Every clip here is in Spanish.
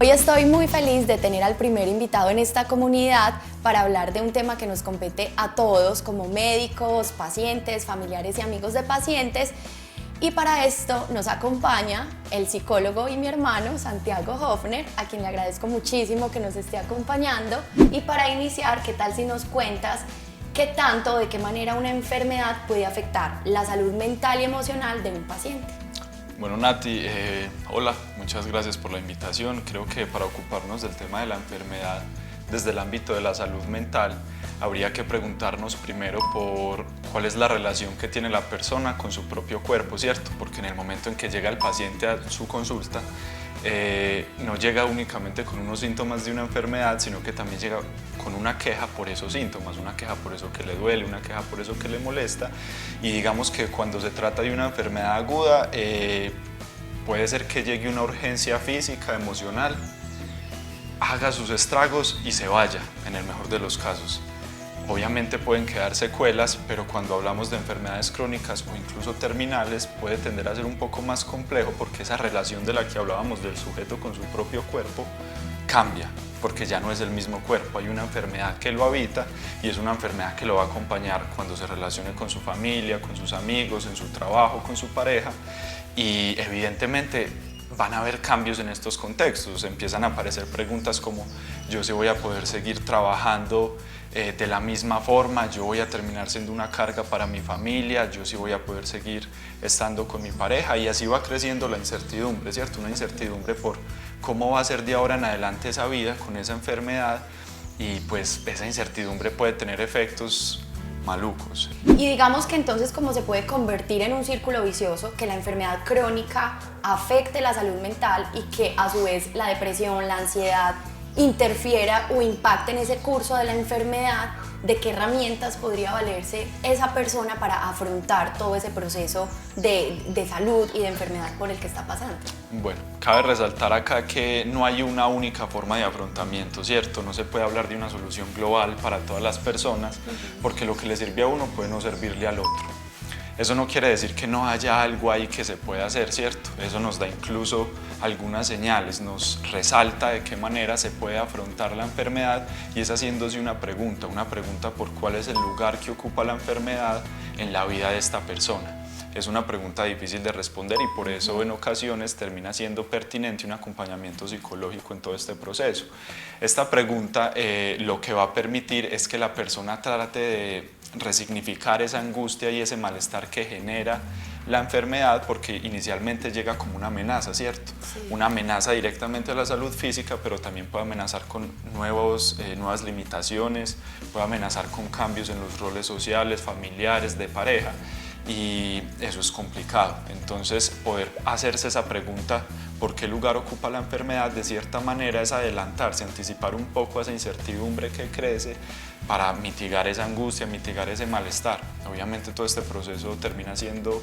Hoy estoy muy feliz de tener al primer invitado en esta comunidad para hablar de un tema que nos compete a todos como médicos, pacientes, familiares y amigos de pacientes. Y para esto nos acompaña el psicólogo y mi hermano Santiago Hofner, a quien le agradezco muchísimo que nos esté acompañando. Y para iniciar, ¿qué tal si nos cuentas qué tanto, de qué manera una enfermedad puede afectar la salud mental y emocional de un paciente? Bueno, Nati, hola, muchas gracias por la invitación. Creo que para ocuparnos del tema de la enfermedad desde el ámbito de la salud mental, habría que preguntarnos primero por cuál es la relación que tiene la persona con su propio cuerpo, ¿cierto? Porque en el momento en que llega el paciente a su consulta, no llega únicamente con unos síntomas de una enfermedad, sino que también llega con una queja por esos síntomas, una queja por eso que le duele, una queja por eso que le molesta. Y digamos que cuando se trata de una enfermedad aguda, puede ser que llegue una urgencia física, emocional, haga sus estragos y se vaya, en el mejor de los casos. Obviamente pueden quedar secuelas, pero cuando hablamos de enfermedades crónicas o incluso terminales puede tender a ser un poco más complejo, porque esa relación de la que hablábamos del sujeto con su propio cuerpo cambia, porque ya no es el mismo cuerpo, hay una enfermedad que lo habita y es una enfermedad que lo va a acompañar cuando se relacione con su familia, con sus amigos, en su trabajo, con su pareja, y evidentemente van a haber cambios en estos contextos. Empiezan a aparecer preguntas como: yo sí voy a poder seguir trabajando de la misma forma, yo voy a terminar siendo una carga para mi familia, yo sí voy a poder seguir estando con mi pareja, y así va creciendo la incertidumbre, ¿cierto? Una incertidumbre por cómo va a ser de ahora en adelante esa vida con esa enfermedad, y pues esa incertidumbre puede tener efectos malucos. Y digamos que entonces, ¿cómo se puede convertir en un círculo vicioso que la enfermedad crónica afecte la salud mental y que a su vez la depresión, la ansiedad interfiera o impacte en ese curso de la enfermedad? ¿De qué herramientas podría valerse esa persona para afrontar todo ese proceso de salud y de enfermedad por el que está pasando? Bueno, cabe resaltar acá que no hay una única forma de afrontamiento, ¿cierto? No se puede hablar de una solución global para todas las personas, porque lo que le sirve a uno puede no servirle al otro. Eso no quiere decir que no haya algo ahí que se pueda hacer, ¿cierto? Eso nos da incluso algunas señales, nos resalta de qué manera se puede afrontar la enfermedad, y es haciéndose una pregunta por cuál es el lugar que ocupa la enfermedad en la vida de esta persona. Es una pregunta difícil de responder y por eso en ocasiones termina siendo pertinente un acompañamiento psicológico en todo este proceso. Esta pregunta lo que va a permitir es que la persona trate de resignificar esa angustia y ese malestar que genera la enfermedad, porque inicialmente llega como una amenaza, ¿cierto? Sí. Una amenaza directamente a la salud física, pero también puede amenazar con nuevas limitaciones, puede amenazar con cambios en los roles sociales, familiares, de pareja. Y eso es complicado. Entonces, poder hacerse esa pregunta, ¿por qué lugar ocupa la enfermedad?, de cierta manera es adelantarse, anticipar un poco a esa incertidumbre que crece para mitigar esa angustia, mitigar ese malestar. Obviamente todo este proceso termina siendo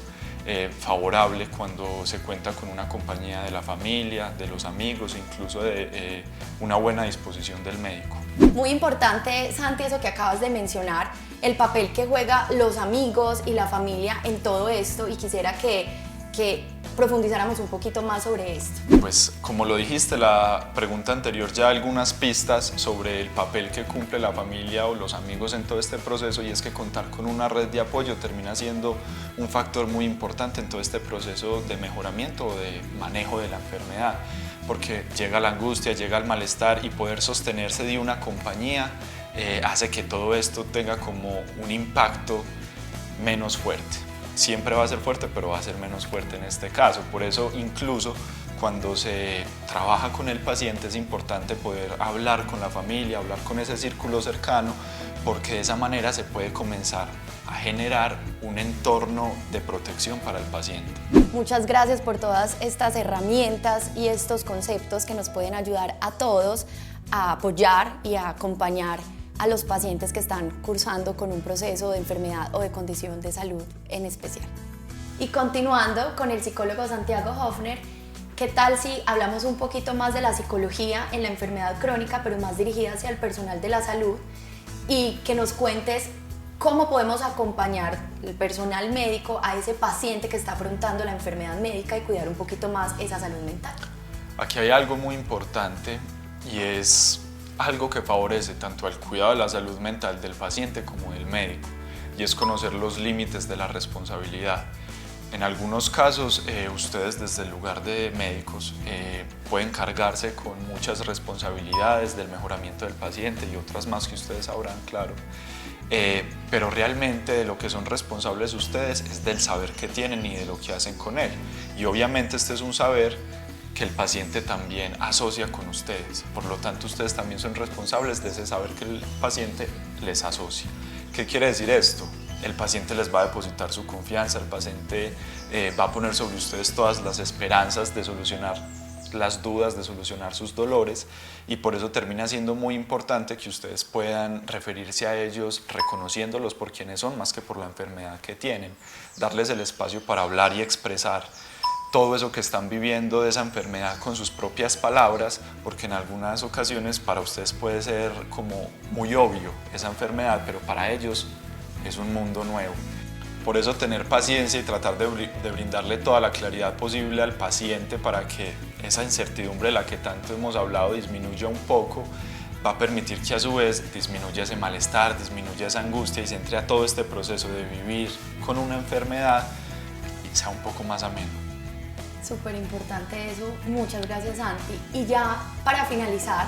favorable cuando se cuenta con una compañía de la familia, de los amigos, incluso de una buena disposición del médico. Muy importante, Santi, eso que acabas de mencionar, el papel que juega los amigos y la familia en todo esto, y quisiera que profundizáramos un poquito más sobre esto. Pues como lo dijiste, la pregunta anterior ya algunas pistas sobre el papel que cumple la familia o los amigos en todo este proceso, y es que contar con una red de apoyo termina siendo un factor muy importante en todo este proceso de mejoramiento o de manejo de la enfermedad, porque llega la angustia, llega el malestar, y poder sostenerse de una compañía hace que todo esto tenga como un impacto menos fuerte. Siempre va a ser fuerte, pero va a ser menos fuerte en este caso. Por eso, incluso cuando se trabaja con el paciente, es importante poder hablar con la familia, hablar con ese círculo cercano, porque de esa manera se puede comenzar a generar un entorno de protección para el paciente. Muchas gracias por todas estas herramientas y estos conceptos que nos pueden ayudar a todos a apoyar y a acompañar a los pacientes que están cursando con un proceso de enfermedad o de condición de salud en especial. Y continuando con el psicólogo Santiago Hofner, ¿qué tal si hablamos un poquito más de la psicología en la enfermedad crónica, pero más dirigida hacia el personal de la salud, y que nos cuentes cómo podemos acompañar el personal médico a ese paciente que está afrontando la enfermedad médica y cuidar un poquito más esa salud mental? Aquí hay algo muy importante y es algo que favorece tanto al cuidado de la salud mental del paciente como del médico, y es conocer los límites de la responsabilidad. En algunos casos, ustedes desde el lugar de médicos pueden cargarse con muchas responsabilidades del mejoramiento del paciente y otras más que ustedes sabrán, claro. Pero realmente de lo que son responsables ustedes es del saber que tienen y de lo que hacen con él. Y obviamente este es un saber que el paciente también asocia con ustedes. Por lo tanto, ustedes también son responsables de ese saber que el paciente les asocia. ¿Qué quiere decir esto? El paciente les va a depositar su confianza, el paciente va a poner sobre ustedes todas las esperanzas de solucionar las dudas, de solucionar sus dolores, y por eso termina siendo muy importante que ustedes puedan referirse a ellos reconociéndolos por quienes son más que por la enfermedad que tienen, darles el espacio para hablar y expresar todo eso que están viviendo de esa enfermedad con sus propias palabras, porque en algunas ocasiones para ustedes puede ser como muy obvio esa enfermedad, pero para ellos es un mundo nuevo. Por eso tener paciencia y tratar de brindarle toda la claridad posible al paciente para que esa incertidumbre de la que tanto hemos hablado disminuya un poco, va a permitir que a su vez disminuya ese malestar, disminuya esa angustia y se entre a todo este proceso de vivir con una enfermedad y sea un poco más ameno. Súper importante eso, muchas gracias Santi. Y ya para finalizar,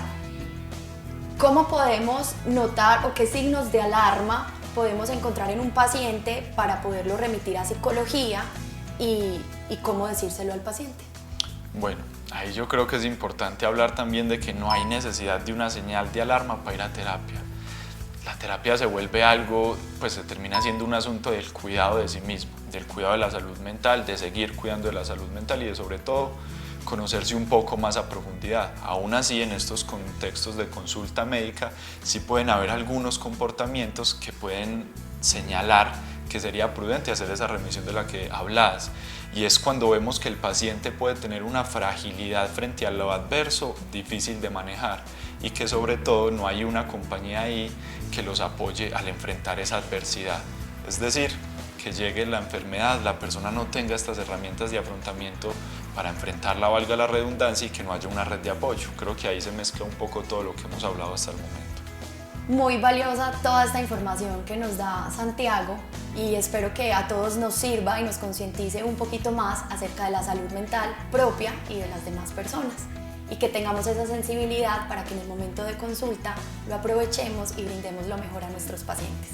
¿cómo podemos notar o qué signos de alarma podemos encontrar en un paciente para poderlo remitir a psicología y cómo decírselo al paciente? Bueno, ahí yo creo que es importante hablar también de que no hay necesidad de una señal de alarma para ir a terapia. La terapia se vuelve algo, pues se termina siendo un asunto del cuidado de sí mismo, del cuidado de la salud mental, de seguir cuidando de la salud mental y de sobre todo conocerse un poco más a profundidad. Aún así, en estos contextos de consulta médica sí pueden haber algunos comportamientos que pueden señalar que sería prudente hacer esa remisión de la que hablas, y es cuando vemos que el paciente puede tener una fragilidad frente a lo adverso difícil de manejar y que sobre todo no hay una compañía ahí que los apoye al enfrentar esa adversidad. Es decir, que llegue la enfermedad, la persona no tenga estas herramientas de afrontamiento para enfrentarla, valga la redundancia, y que no haya una red de apoyo. Creo que ahí se mezcla un poco todo lo que hemos hablado hasta el momento. Muy valiosa toda esta información que nos da Santiago y espero que a todos nos sirva y nos concientice un poquito más acerca de la salud mental propia y de las demás personas, y que tengamos esa sensibilidad para que en el momento de consulta lo aprovechemos y brindemos lo mejor a nuestros pacientes.